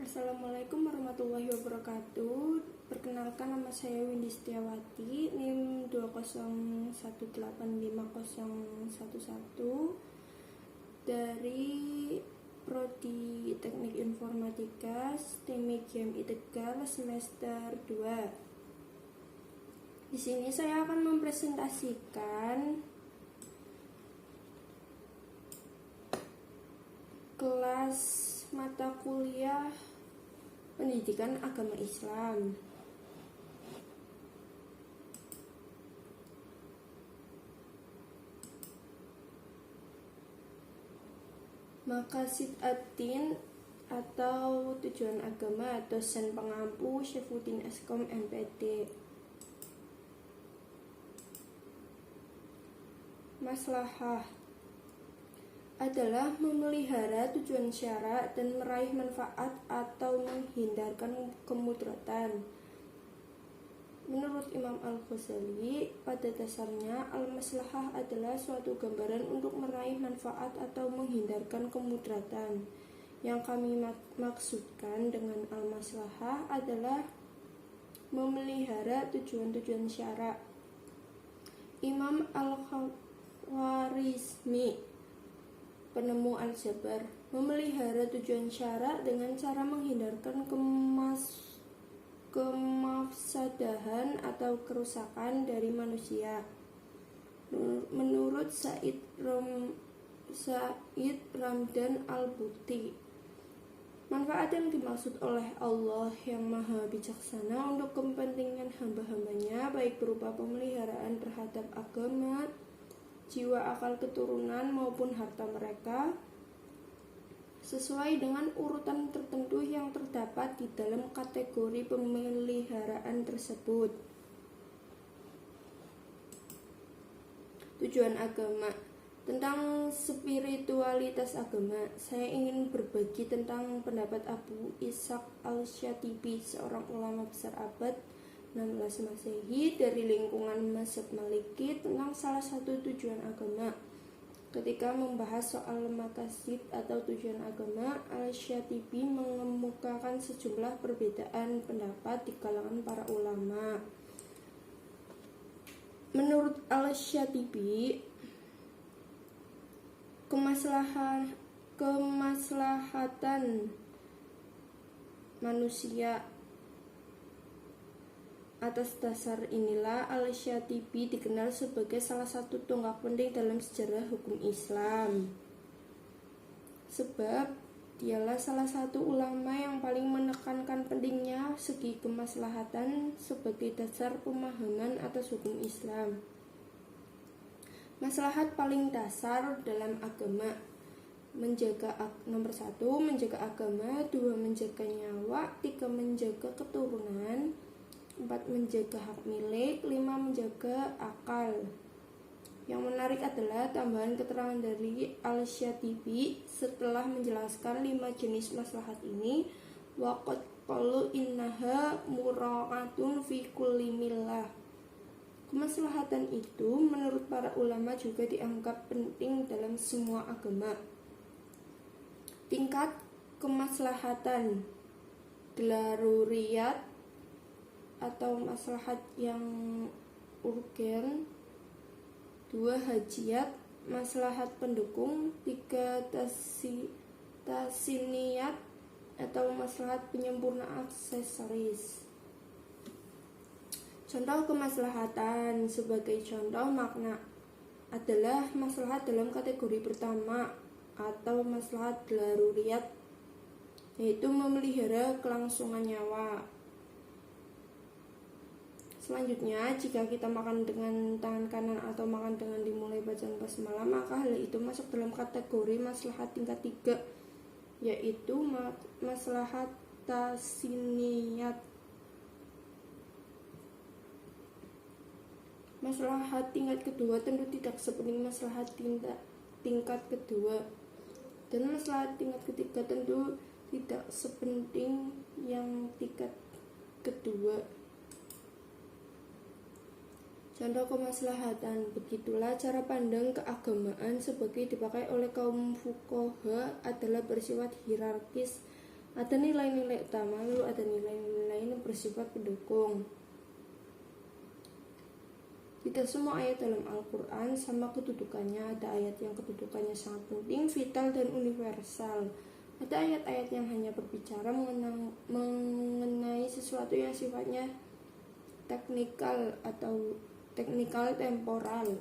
Assalamualaikum warahmatullahi wabarakatuh. Perkenalkan, nama saya Windy Setiawati, NIM 201850111 dari Prodi Teknik Informatika STEMI GMI Tegal semester 2. Di sini saya akan mempresentasikan kelas mata kuliah Pendidikan Agama Islam. Maqasid ad-din atau tujuan agama, dosen pengampu Syaifuddin Eskom MPD. Maslahah adalah memelihara tujuan syara dan meraih manfaat atau menghindarkan kemudaratan. Menurut Imam Al-Ghazali, pada dasarnya al-maslahah adalah suatu gambaran untuk meraih manfaat atau menghindarkan kemudaratan. Yang kami maksudkan dengan al-maslahah adalah memelihara tujuan-tujuan syara. Imam Al-Khwarizmi, penemu aljabar, memelihara tujuan syara dengan cara menghindarkan kemafsadahan atau kerusakan dari manusia. Menurut Said Ramdan Al-Buti, manfaat yang dimaksud oleh Allah yang Maha Bijaksana untuk kepentingan hamba-hambanya, baik berupa pemeliharaan terhadap agama, jiwa, akal, keturunan maupun harta mereka, sesuai dengan urutan tertentu yang terdapat di dalam kategori pemeliharaan tersebut. Tujuan agama. Tentang spiritualitas agama, saya ingin berbagi tentang pendapat Abu Ishaq Al-Syatibi, seorang ulama besar abad 16 Masehi dari lingkungan mazhab Maliki, tentang salah satu tujuan agama. Ketika membahas soal maqasid atau tujuan agama, Al-Syatibi mengemukakan sejumlah perbedaan pendapat di kalangan para ulama. Menurut Al-Syatibi, kemaslahatan manusia. Atas dasar inilah Al-Syatibi dikenal sebagai salah satu tonggak penting dalam sejarah hukum Islam. Sebab dialah salah satu ulama yang paling menekankan pentingnya segi kemaslahatan sebagai dasar pemahaman atas hukum Islam. Maslahat paling dasar dalam agama: nomor 1, menjaga agama, 2, menjaga nyawa, 3, menjaga keturunan, 4, menjaga hak milik, 5, menjaga akal. Yang menarik adalah tambahan keterangan dari Al-Syatibi setelah menjelaskan 5 jenis maslahat ini. Waqad qalu innaha mura'atun fi kulli millah. Kemaslahatan itu menurut para ulama juga dianggap penting dalam semua agama. Tingkat kemaslahatan: daruriyat atau maslahat yang urgen, 2, hajiyat, maslahat pendukung, 3, tasiniyat atau maslahat penyempurna aksesoris. Contoh kemaslahatan: sebagai contoh makna adalah maslahat dalam kategori pertama atau maslahat daruriyat, yaitu memelihara kelangsungan nyawa. Selanjutnya, jika kita makan dengan tangan kanan atau makan dengan dimulai bacaan basmalah, maka hal itu masuk dalam kategori maslahat tingkat 3, yaitu maslahat tasiniyat. Maslahat tingkat kedua tentu tidak sepenting maslahat tingkat kedua, dan maslahat tingkat ketiga tentu tidak sepenting yang tingkat kedua. Contoh kemaslahatan: begitulah cara pandang keagamaan sebagai dipakai oleh kaum fuqaha adalah bersifat hierarkis Ada nilai-nilai utama, lalu ada nilai-nilai yang bersifat pendukung. Tidak semua ayat dalam Al-Quran sama kedudukannya. Ada ayat yang kedudukannya sangat penting, vital, dan universal. Ada ayat-ayat yang hanya berbicara mengenai sesuatu yang sifatnya teknikal atau teknikal temporal.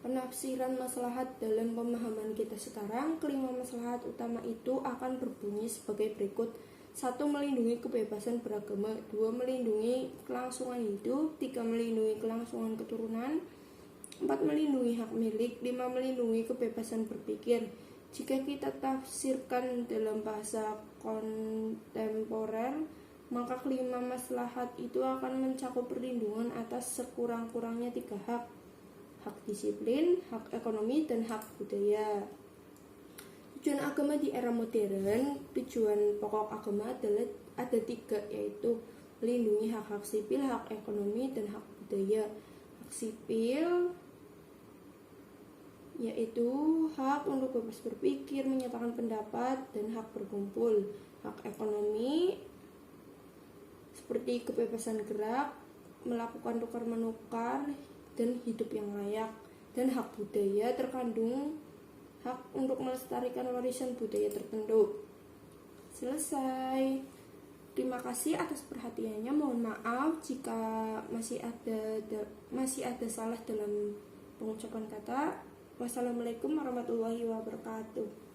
Penafsiran maslahat dalam pemahaman kita sekarang, kelima maslahat utama itu akan berbunyi sebagai berikut. 1. Melindungi kebebasan beragama. 2. Melindungi kelangsungan hidup. 3. Melindungi kelangsungan keturunan. 4. Melindungi hak milik. 5. Melindungi kebebasan berpikir. Jika kita tafsirkan dalam bahasa kontemporer, maka kelima maslahat itu akan mencakup perlindungan atas sekurang-kurangnya 3 hak. Hak disiplin, hak ekonomi, dan hak budaya. Tujuan agama di era modern, tujuan pokok agama adalah ada 3, yaitu melindungi hak-hak sipil, hak ekonomi, dan hak budaya. Hak sipil yaitu hak untuk bebas berpikir, menyatakan pendapat, dan hak berkumpul. Hak ekonomi seperti kebebasan gerak, melakukan tukar-menukar, dan hidup yang layak. Dan hak budaya terkandung hak untuk melestarikan warisan budaya tertentu. Selesai. Terima kasih atas perhatiannya. Mohon maaf jika masih ada salah dalam pengucapan kata. Wassalamualaikum warahmatullahi wabarakatuh.